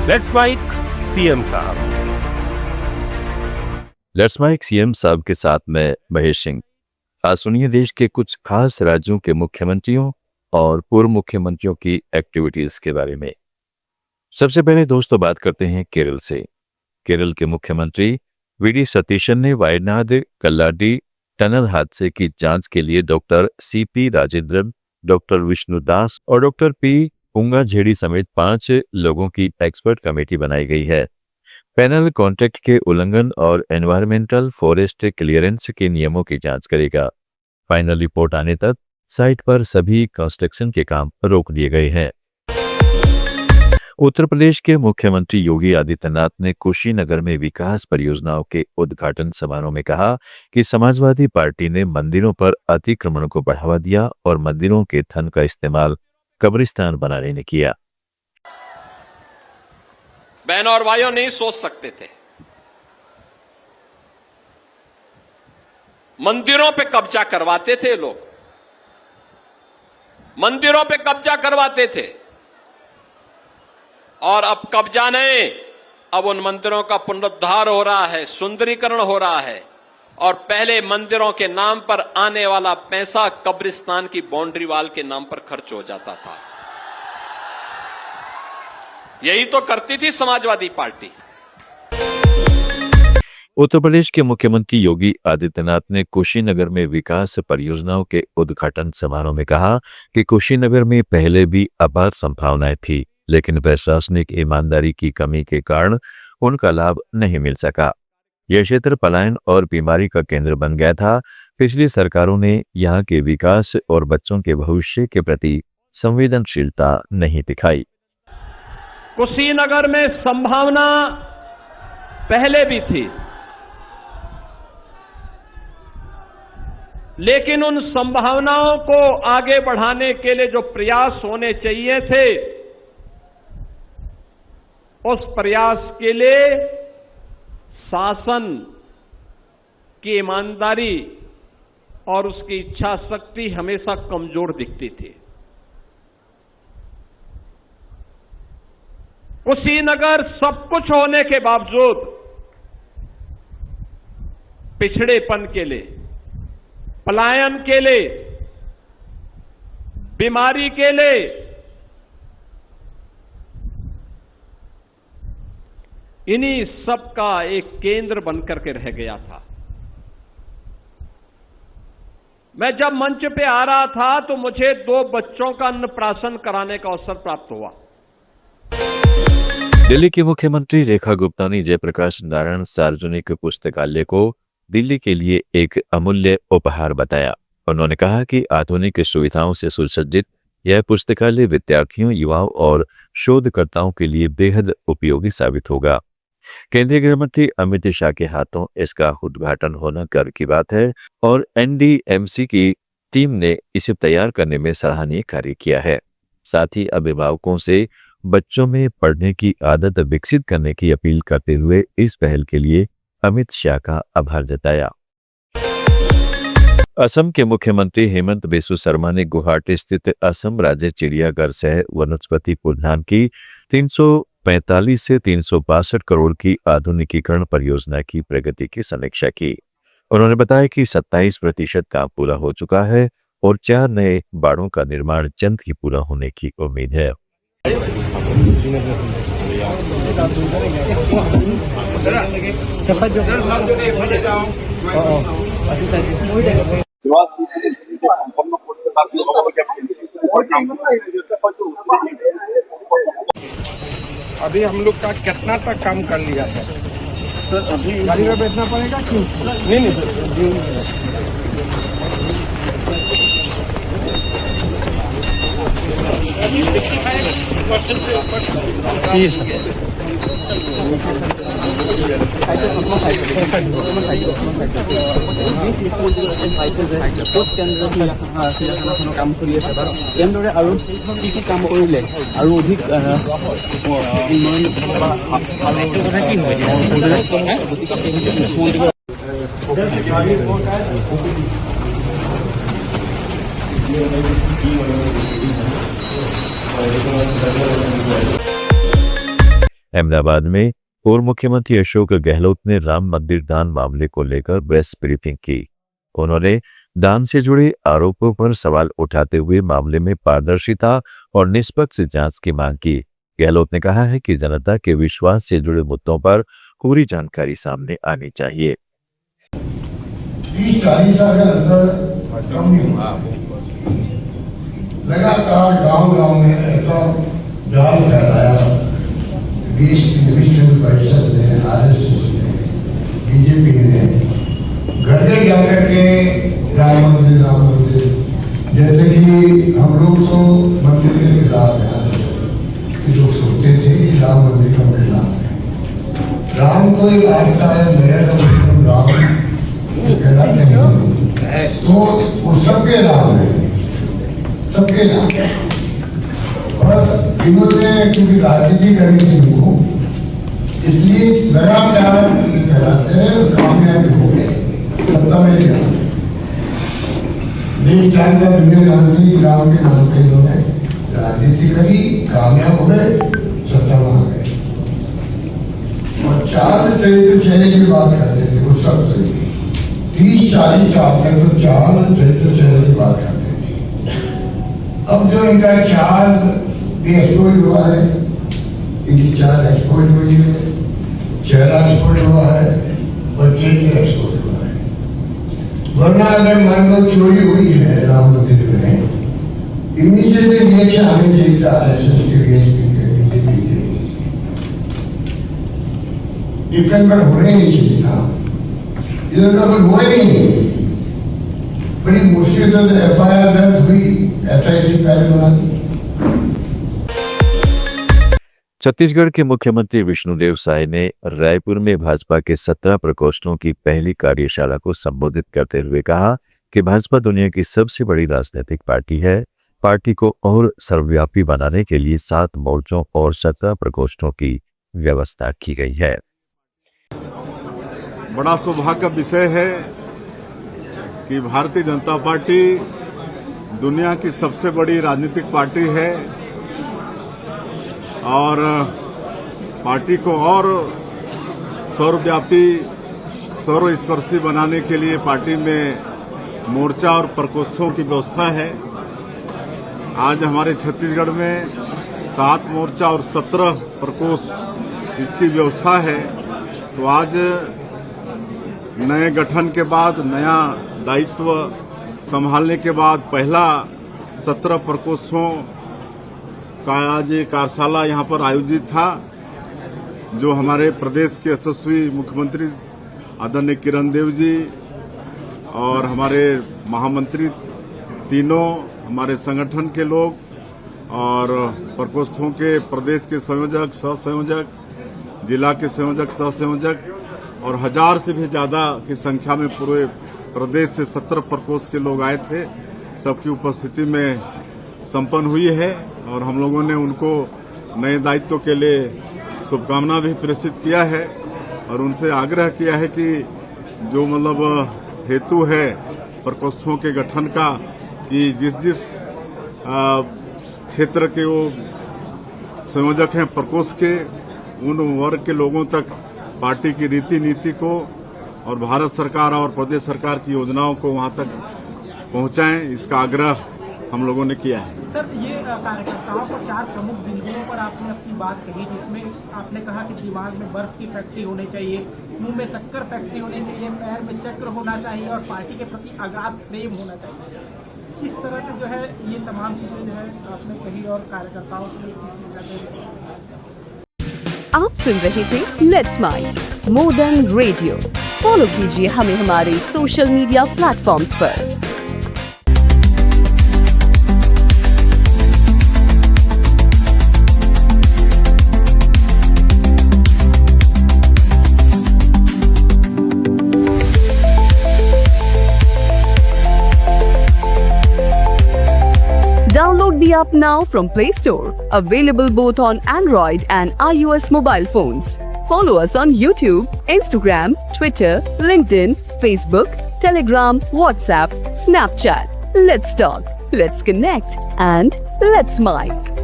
Let's mic CM साहब। Let's mic CM साहब के साथ मैं महेश सिंह। आज सुनिए देश के कुछ खास राज्यों के मुख्यमंत्रियों और पूर्व मुख्यमंत्रियों की एक्टिविटीज के बारे में। सबसे पहले दोस्तों बात करते हैं केरल से। केरल के मुख्यमंत्री वीडी सतीशन ने वायनाड कल्लाडी टनल हादसे की जांच के लिए doctor CP Rajendran, doctor Vishnu Das और डॉक्टर पी पुंगाझेड़ी समेत 5 लोगों की एक्सपर्ट कमेटी बनाई गई है। पैनल कॉन्ट्रैक्ट के उल्लंघन और एनवायरमेंटल फॉरेस्ट क्लियरेंस के नियमों की जांच करेगा। फाइनल रिपोर्ट आने तक साइट पर सभी कंस्ट्रक्शन के काम रोक दिए गए हैं। उत्तर प्रदेश के मुख्यमंत्री योगी आदित्यनाथ ने कुशीनगर में विकास परियोजनाओं के उद्घाटन समारोह में कहा कि समाजवादी पार्टी ने मंदिरों पर अतिक्रमण को बढ़ावा दिया और मंदिरों के धन का इस्तेमाल कब्रिस्तान बनाने ने किया। बहनों और भाइयों नहीं सोच सकते थे, मंदिरों पे कब्जा करवाते थे लोग, मंदिरों पे कब्जा करवाते थे और अब कब्जा नहीं, अब उन मंदिरों का पुनरुद्धार हो रहा है, सुंदरीकरण हो रहा है और पहले मंदिरों के नाम पर आने वाला पैसा कब्रिस्तान की बाउंड्री वाल के नाम पर खर्च हो जाता था। यही तो करती थी समाजवादी पार्टी। उत्तर प्रदेश के मुख्यमंत्री योगी आदित्यनाथ ने कुशीनगर में विकास परियोजनाओं के उद्घाटन समारोह में कहा कि कुशीनगर में पहले भी अपार संभावनाएं थी, लेकिन प्रशासनिक ईमानदारी की कमी के कारण उनका लाभ नहीं मिल सका। यह क्षेत्र पलायन और बीमारी का केंद्र बन गया था। पिछली सरकारों ने यहाँ के विकास और बच्चों के भविष्य के प्रति संवेदनशीलता नहीं दिखाई। कुशीनगर में संभावना पहले भी थी, लेकिन उन संभावनाओं को आगे बढ़ाने के लिए जो प्रयास होने चाहिए थे, उस प्रयास के लिए शासन की ईमानदारी और उसकी इच्छा शक्ति हमेशा कमजोर दिखती थी। कुशीनगर सब कुछ होने के बावजूद पिछड़ेपन के लिए, पलायन के लिए, बीमारी के लिए, इन्हीं सब का एक केंद्र बनकर के रह गया था। मैं जब मंच पे आ रहा था तो मुझे 2 बच्चों का अन्नप्राशन कराने का अवसर प्राप्त हुआ। दिल्ली की मुख्यमंत्री रेखा गुप्ता ने जयप्रकाश नारायण सार्वजनिक पुस्तकालय को दिल्ली के लिए एक अमूल्य उपहार बताया। उन्होंने कहा कि आधुनिक सुविधाओं से सुसज्जित यह पुस्तकालय विद्यार्थियों, युवाओं और शोधकर्ताओं के लिए बेहद उपयोगी साबित होगा। केंद्रीय गृह मंत्री अमित शाह के हाथों इसका उद्घाटन होना गर्व की बात है और एनडीएमसी की टीम ने इसे तैयार करने में सराहनीय कार्य किया है। साथ ही अभिभावकों से बच्चों में पढ़ने की आदत विकसित करने की अपील करते हुए इस पहल के लिए अमित शाह का आभार जताया। असम के मुख्यमंत्री हेमंत बिस्वा शर्मा ने गुवाहाटी स्थित असम राज्य चिड़ियाघर सह वनस्पति उद्यान की 345 से 362 करोड़ की आधुनिकीकरण परियोजना की प्रगति की समीक्षा की। उन्होंने बताया कि 27% काम पूरा हो चुका है और 4 नए बाड़ों का निर्माण जल्द ही पूरा होने की उम्मीद है। अभी हम लोग का कितना तक काम कर लिया है सर? अभी गाड़ी में बैठना पड़ेगा क्यों? नहीं কাম চলি আছে বাৰু এনেদৰে আৰু কি কি কাম কৰিলে আৰু অধিক উন্নয়ন अहमदाबाद में पूर्व मुख्यमंत्री अशोक गहलोत ने राम मंदिर दान मामले को लेकर प्रेस ब्रीफिंग की। उन्होंने दान से जुड़े आरोपों पर सवाल उठाते हुए मामले में पारदर्शिता और निष्पक्ष जांच की मांग की। गहलोत ने कहा है कि जनता के विश्वास से जुड़े मुद्दों पर पूरी जानकारी सामने आनी चाहिए। 30-40 साल के अंदर कम नहीं हुआ। लगातार गांव-गांव में ऐसा जाल फैलाया, 20 परिषद ने, RSS ने, BJP ने घर घर जाकर के राम मंदिर जैसे कि हम लोग तो मंदिर के खिलाफ हैं। लोग सोचते थे कि राम मंदिर का खिलाफ है। राम तो एक आस्था है, मेरा तो मुस्लिम राम कहलाते हैं, तो वो सबके राम है, सबके राम। और इन्होंने क्योंकि राजनीति करनी थी उनको, इसलिए लगातार कहलाते हैं, कामयाब हो गए, सत्ता में गया। देश चाहता दुनिया जानती राम के नाम पे इन्होंने राजनीति करी, कामयाब हो गए, सत्ता में आ गए। और चाल चरित्र चेहरे की बात करते थे उस सब से 30-40 साल में तो चाल चरित्र चेहरे की बात करते थे। अब जो इनका चाल भी एक्सपोज हुआ है, इनकी चाल एक्सपोज हुई है, चेहरा एक्सपोज हुआ है और चरित्र एक्सपोज हुआ है। वरना अगर मान लो चोरी हुई है राम मंदिर में, इमीडिएटली रिएक्शन आने चाहिए था RSS के, BJP के, डिफेंड होने नहीं चाहिए था। इधर का कुछ हुआ ही नहीं। बड़ी मुश्किल से FIR दर्ज हुई, SIT पहले बना दी। छत्तीसगढ़ के मुख्यमंत्री विष्णुदेव साय ने रायपुर में भाजपा के 17 प्रकोष्ठों की पहली कार्यशाला को संबोधित करते हुए कहा कि भाजपा दुनिया की सबसे बड़ी राजनीतिक पार्टी है। पार्टी को और सर्वव्यापी बनाने के लिए 7 मोर्चों और 17 प्रकोष्ठों की व्यवस्था की गई है। बड़ा सौभाग्य का विषय है कि भारतीय जनता पार्टी दुनिया की सबसे बड़ी राजनीतिक पार्टी है और पार्टी को और सर्वव्यापी, सर्वस्पर्शी बनाने के लिए पार्टी में मोर्चा और प्रकोष्ठों की व्यवस्था है। आज हमारे छत्तीसगढ़ में 7 मोर्चा और 17 प्रकोष्ठ इसकी व्यवस्था है। तो आज नए गठन के बाद, नया दायित्व संभालने के बाद पहला 17 प्रकोष्ठों का आज कार्यशाला यहाँ पर आयोजित था, जो हमारे प्रदेश के यशस्वी मुख्यमंत्री आदरणीय किरण देव जी और हमारे महामंत्री तीनों, हमारे संगठन के लोग और प्रकोष्ठों के प्रदेश के संयोजक, सह संयोजक, जिला के संयोजक, सह संयोजक और 1000 से भी ज्यादा की संख्या में पूरे प्रदेश से 17 प्रकोष्ठ के लोग आए थे। सबकी उपस्थिति में संपन्न हुई है और हम लोगों ने उनको नए दायित्व के लिए शुभकामना भी प्रेषित किया है और उनसे आग्रह किया है कि जो मतलब हेतु है प्रकोष्ठों के गठन का, कि जिस जिस क्षेत्र के वो संयोजक हैं प्रकोष्ठ के, उन वर्ग के लोगों तक पार्टी की रीति नीति को और भारत सरकार और प्रदेश सरकार की योजनाओं को वहां तक पहुंचाएं, इसका आग्रह हम लोगों ने किया है। सर, ये कार्यकर्ताओं को 4 प्रमुख बिंदुओं पर आपने अपनी बात कही, जिसमें आपने कहा कि दिमाग में बर्फ की फैक्ट्री होनी चाहिए, मुंह में शक्कर फैक्ट्री होनी चाहिए, पैर में चक्र होना चाहिए और पार्टी के प्रति अगाध प्रेम होना चाहिए। किस तरह से जो है ये तमाम चीजें जो है आपने कही और कार्यकर्ताओं के लिए किस आप सुन रहे थे let's mind more than radio. Follow कीजिए हमें हमारे सोशल मीडिया प्लेटफॉर्म्स पर। Download the app now from Play Store. Available both on Android and iOS mobile phones. Follow us on YouTube, Instagram, Twitter, LinkedIn, Facebook, Telegram, WhatsApp, Snapchat. Let's talk, let's connect, and let's smile.